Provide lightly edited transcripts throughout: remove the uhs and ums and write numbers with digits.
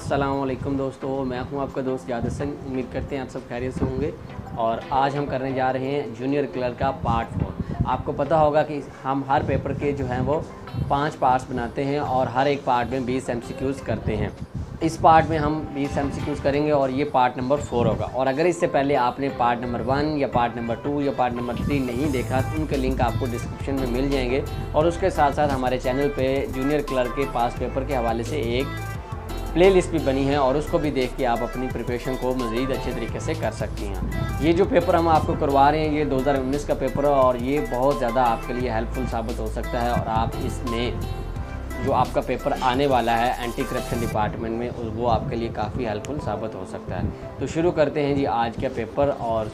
अस्सलाम वालेकुम दोस्तों, मैं हूं आपका दोस्त जाद हसन। उम्मीद करते हैं आप सब खैरियत से होंगे। और आज हम करने जा रहे हैं जूनियर क्लर्क का पार्ट 4। आपको पता होगा कि हम हर पेपर के जो हैं वो 5 पार्ट्स बनाते हैं और हर एक पार्ट में 20 MCQs करते हैं। इस पार्ट में हम 20 MCQs करेंगे और ये पार्ट नंबर 4 होगा। और अगर इससे पहले आपने पार्ट नंबर 1 या पार्ट नंबर 2 या पार्ट नंबर 3 नहीं देखा तो उनके लिंक आपको डिस्क्रिप्शन में मिल जाएंगे। और उसके साथ साथ हमारे चैनल पे जूनियर क्लर्क के पास पेपर के हवाले से एक प्लेलिस्ट भी बनी है और उसको भी देख के आप अपनी प्रिपरेशन को मज़ीद अच्छे तरीके से कर सकती हैं। ये जो पेपर हम आपको करवा रहे हैं ये 2019 का पेपर है और ये बहुत ज़्यादा आपके लिए हेल्पफुल साबित हो सकता है। और आप इसमें जो आपका पेपर आने वाला है एंटी करप्शन डिपार्टमेंट में, वो आपके लिए काफ़ी हेल्पफुल साबित हो सकता है। तो शुरू करते हैं जी आज का पेपर। और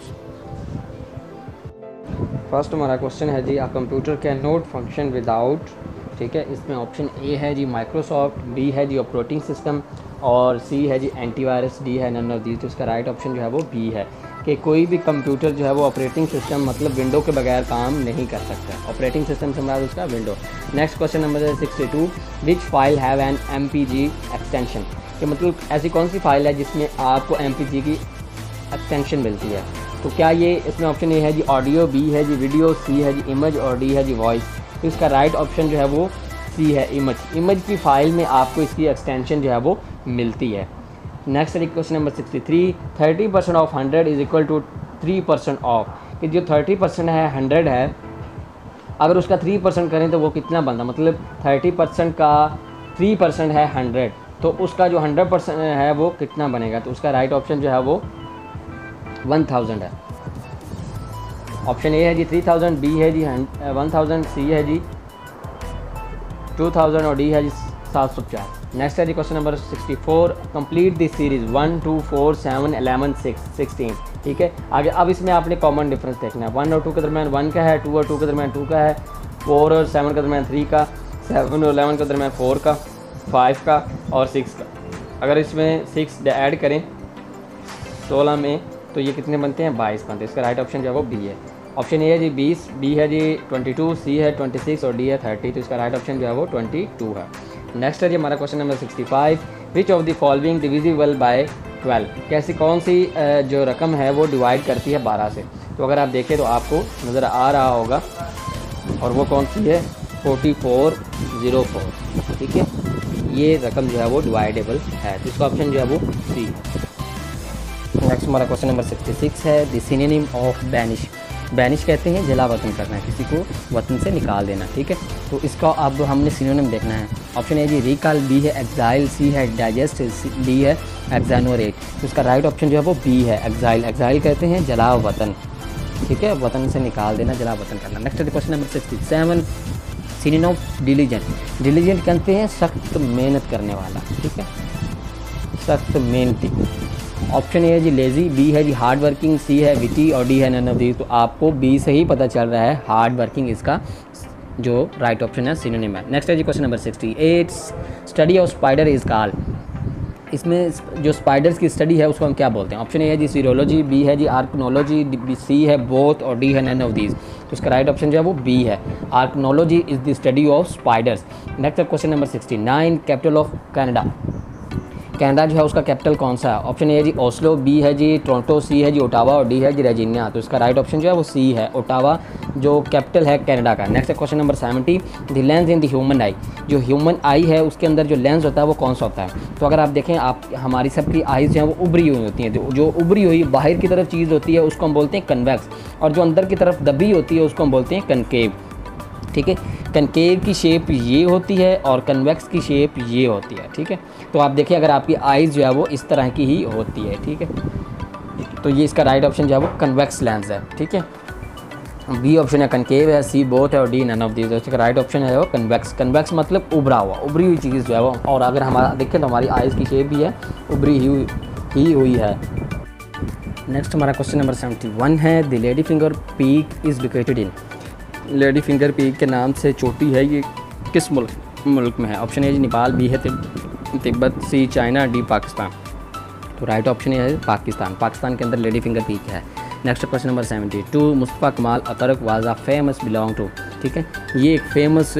फर्स्ट हमारा क्वेश्चन है जी, a computer can not function without, ठीक है। इसमें ऑप्शन ए है जी माइक्रोसॉफ्ट, बी है जी ऑपरेटिंग सिस्टम और सी है जी एंटीवायरस, डी है नन ऑफ दीज। तो इसका राइट ऑप्शन जो है वो बी है कि कोई भी कंप्यूटर जो है वो ऑपरेटिंग सिस्टम मतलब विंडो के बगैर काम नहीं कर सकता। ऑपरेटिंग सिस्टम से हमारा उसका window. Next question number 62, which file have an MPG extension, कि मतलब ऐसी कौन सी फाइल है जिसमें आपको MPG की एक्सटेंशन मिलती है। तो क्या ये इसमें ऑप्शन ए है जी ऑडियो, बी है जी वीडियो, सी है जी इमेज और डी है जी वॉइस। तो इसका राइट ऑप्शन जो है वो सी है इमेज। इमेज की फ़ाइल में आपको इसकी एक्सटेंशन जो है वो मिलती है। नेक्स्ट है question number 63, 30% of 100 is equal to 3% of, कि जो 30% है 100 है, अगर उसका 3% करें तो वो कितना बनता, मतलब 30% का 3% है 100, तो उसका जो 100% है वो कितना बनेगा। तो उसका राइट ऑप्शन जो है वो 1000 है। ऑप्शन ए है जी 3000, बी है जी 1000, सी है जी 2000 और डी है जी 750। नेक्स्ट है जी question number 64, complete this series 1 2 4 7 11 6 16, ठीक है। आगे अब इसमें आपने कॉमन डिफरेंस देखना है। 1 और 2 के दरमियान 1 का है, 2 और 2 के दरमियान 2 का है, 4 और 7 के दरमियान 3 का, 7 और 11 के दरमियान 4 का, 5 का और 6 का। अगर इसमें 6 ऐड करें 16 में तो ये कितने बनते हैं, 22 बनते हैं। इसका राइट ऑप्शन जो है वो बी है। ऑप्शन ए है जी 20, बी है जी 22, सी है 26 और डी है 30। तो इसका राइट ऑप्शन जो है वो 22 है। नेक्स्ट है जी हमारा question number 65, which of the following divisible by 12, कैसी कौन सी जो रकम है वो डिवाइड करती है 12 से। तो अगर आप देखें तो आपको नज़र आ रहा होगा और वो कौन सी है, 4404, ठीक है। ये रकम जो है वो डिवाइडेबल है, तो इसका ऑप्शन जो है वो सी है। नेक्स्ट हमारा क्वेश्चन नंबर 66 है, the synonym of banish. Banish कहते हैं जला वतन करना है, किसी को वतन से निकाल देना, ठीक है। तो इसका अब हमने सिनोनिम देखना है। ऑप्शन ए जी रिकॉल, बी है एग्जाइल, सी है डाइजेस्ट, डी है एक्सोनरेट। तो इसका राइट ऑप्शन जो है वो बी है एग्जाइल। एग्जाइल कहते हैं जला वतन, ठीक है, वतन से निकाल देना, जला वतन करना। नेक्स्ट है question number 67, synonym of diligent. Diligent कहते हैं सख्त मेहनत करने वाला, ठीक है, सख्त मेहनती। ऑप्शन ए है जी लेज़ी, बी है जी हार्ड वर्किंग, सी है विटी और डी है नन ऑफ दीज। तो आपको बी से ही पता चल रहा है हार्ड वर्किंग इसका जो राइट ऑप्शन है सिनोनिम है। नेक्स्ट है जी question number 68, study of spider is called. इसमें जो स्पाइडर्स की स्टडी है उसको हम क्या बोलते हैं। ऑप्शन ए है जी सीरोलॉजी, बी है जी आर्कनोलॉजी, सी है बोथ और डी है नन ऑफ दीज। तो इसका राइट ऑप्शन जो है वो बी है, arachnology is the study of spiders. Next है question number 69, capital of Canada. Canada जो है उसका कैपिटल कौन सा है। ऑप्शन ए है जी ओस्लो, बी है जी टोरंटो, सी है जी ओटावा और डी है जी रेजिना। तो इसका राइट ऑप्शन जो है वो सी है, ओटावा जो कैपिटल है कनाडा का। नेक्स्ट है question number 70, the lens in the human आई। जो ह्यूमन आई है उसके अंदर जो लेंस होता है वो कौन सा होता है। तो अगर आप देखें, आप हमारी सबकी आइज़ जो है वो उभरी हुई होती हैं। तो जो उभरी हुई बाहर की तरफ चीज़ होती है उसको हम बोलते हैं कन्वेक्स, और जो अंदर की तरफ दबी होती है उसको हम बोलते हैं कनकेव, ठीक है। कनकेव की शेप ये होती है और कन्वेक्स की शेप ये होती है, ठीक है। तो आप देखिए अगर आपकी आइज़ जो है वो इस तरह की ही होती है, ठीक है। तो ये इसका राइट ऑप्शन जो है वो कन्वेक्स लेंस है, ठीक है। बी ऑप्शन है कनकेव है, सी बोथ है और डी नन ऑफ दीज। इसका राइट ऑप्शन है वो कन्वेक्स। कन्वेक्स मतलब उभरा हुआ, उभरी हुई चीज़ जो है वो। और अगर हमारा देखें तो हमारी आइज़ की शेप भी है उभरी ही हुई है। नेक्स्ट हमारा क्वेश्चन नंबर 71 है, the lady finger peak is located in. Lady finger peak के नाम से चोटी है, ये किस मुल्क में है। ऑप्शन ए जी नेपाल, बी है Tibet, C China, D Pakistan. तो राइट ऑप्शन है पाकिस्तान। पाकिस्तान के अंदर लेडी फिंगर पीक है। Next question number 72, Mustafa Kemal Ataturk was a famous belong to, ठीक है। ये एक फेमस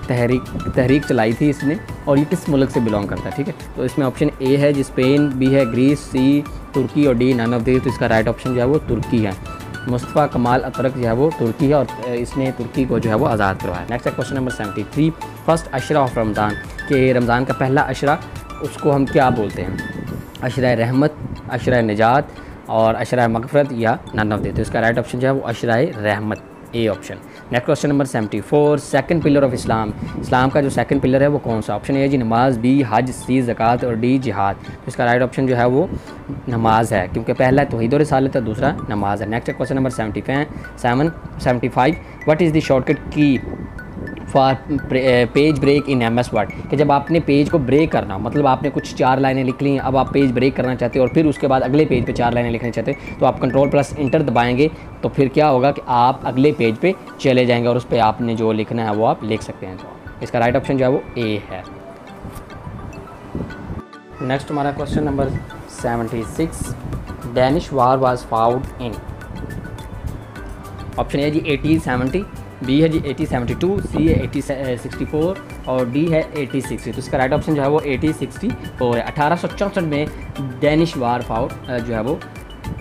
तहरीक चलाई थी इसने, और ये किस मुल्क से बिलोंग करता है, ठीक है। तो इसमें ऑप्शन ए है जी स्पेन, बी है ग्रीस, सी तुर्की और डी नन ऑफ दिस। तो इसका राइट ऑप्शन जो है वो तुर्की है। मुस्तफ़ा कमाल अतरक जो है वो तुर्की है, और इसने तुर्की को जो है वो आज़ाद करवाया। नेक्स्ट है क्वेश्चन नंबर 73, फर्स्ट अशरा ऑफ रमज़ान, कि रमज़ान का पहला अशरा उसको हम क्या बोलते हैं, अशरा रहमत, अशरा निजात और अशरा मगफ़रत या नन ऑफ दिस। तो इसका राइट ऑप्शन जो है वो अशरा रहमत, A option. Next question number 74, second pillar of Islam, Islam का जो सेकंड पिलर है वो कौन सा। ऑप्शन ए जी नमाज, बी हज, सी ज़कात और डी जिहाद। तो इसका राइट ऑप्शन जो है वो नमाज है, क्योंकि पहला तौहीद और रिसालत है, दूसरा नमाज है। Next question number 75, what is the shortcut key for page break in MS Word, कि जब आपने पेज को ब्रेक करना, मतलब आपने कुछ 4 लाइनें लिख ली, अब आप पेज ब्रेक करना चाहते हो और फिर उसके बाद अगले पेज पे 4 लाइनें लिखना चाहते हैं, तो आप कंट्रोल+इंटर दबाएंगे, तो फिर क्या होगा कि आप अगले पेज पे चले जाएंगे और उस पर आपने जो लिखना है वो आप लिख सकते हैं। तो इसका राइट ऑप्शन जो है वो ए है। नेक्स्ट हमारा question number 76, Danish war was found in. Option A जी 1870, बी है जी 1872, सी है 1864 और डी है 1860। तो इसका राइट ऑप्शन जो है वो 1864 है। 1864 में डेनिश वार फाउंड जो है वो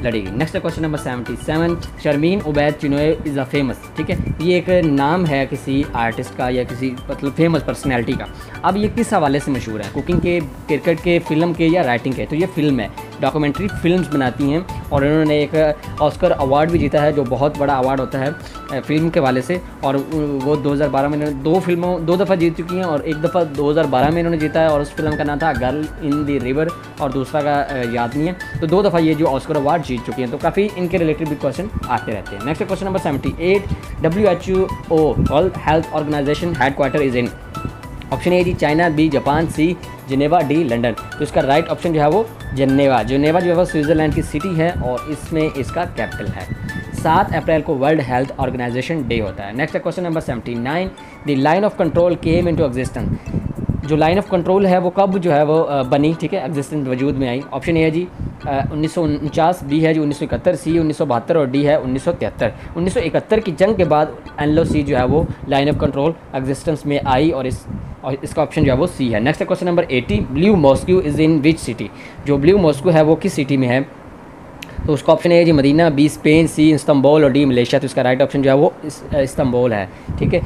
लड़ी गई। Next question number 77, Sharmeen Obaid Chinoy is a famous, ठीक है, ये एक नाम है किसी आर्टिस्ट का या किसी मतलब फेमस पर्सनैलिटी का। अब ये किस हवाले से मशहूर है, कुकिंग के, क्रिकेट के, फिल्म के या राइटिंग के। तो ये फिल्म है, डॉक्यूमेंट्री फिल्म्स बनाती हैं, और इन्होंने एक ऑस्कर अवार्ड भी जीता है, जो बहुत बड़ा अवार्ड होता है फिल्म के वाले से, और वो 2012 में इन्होंने 2 दफ़ा जीत चुकी हैं, और एक दफ़ा 2012 में इन्होंने जीता है, और उस फिल्म का नाम था गर्ल इन द रिवर, और दूसरा का याद नहीं है। तो 2 दफ़ा ये जो ऑस्कर अवार्ड जीत चुकी हैं, तो काफ़ी इनके रिलेटेड भी क्वेश्चन आते रहते हैं। Next question number 78, WHO world health organization headquarter is in. Option A जी China, B Japan, C Geneva, D London. तो इसका राइट ऑप्शन जो है वो जिनेवा जो है वो स्विट्ज़रलैंड की सिटी है, और इसमें इसका कैपिटल है। 7 अप्रैल को वर्ल्ड हेल्थ ऑर्गेनाइजेशन डे होता है। Next question number 79, the line of control came into existence. जो लाइन ऑफ कंट्रोल है वो कब जो है वो बनी, ठीक है, एग्जिस्टेंस वजूद में आई। ऑप्शन ए है जी 1949, बी है जी 1971, सी 1972 और डी है 1973। 1971 की जंग के बाद LOC जो है वो लाइन ऑफ कंट्रोल एग्जिस्टेंस में आई, और इसका ऑप्शन जो है वो सी है। Next question number 80, blue Moscow is in which city. जो ब्लू मॉस्को है वो किस सिटी में है। तो उसका ऑप्शन है जी मदीना, बी स्पेन, सी इस्तांबुल और डी मलेशिया। तो इसका राइट ऑप्शन जो है वो इस्तांबुल है, ठीक है।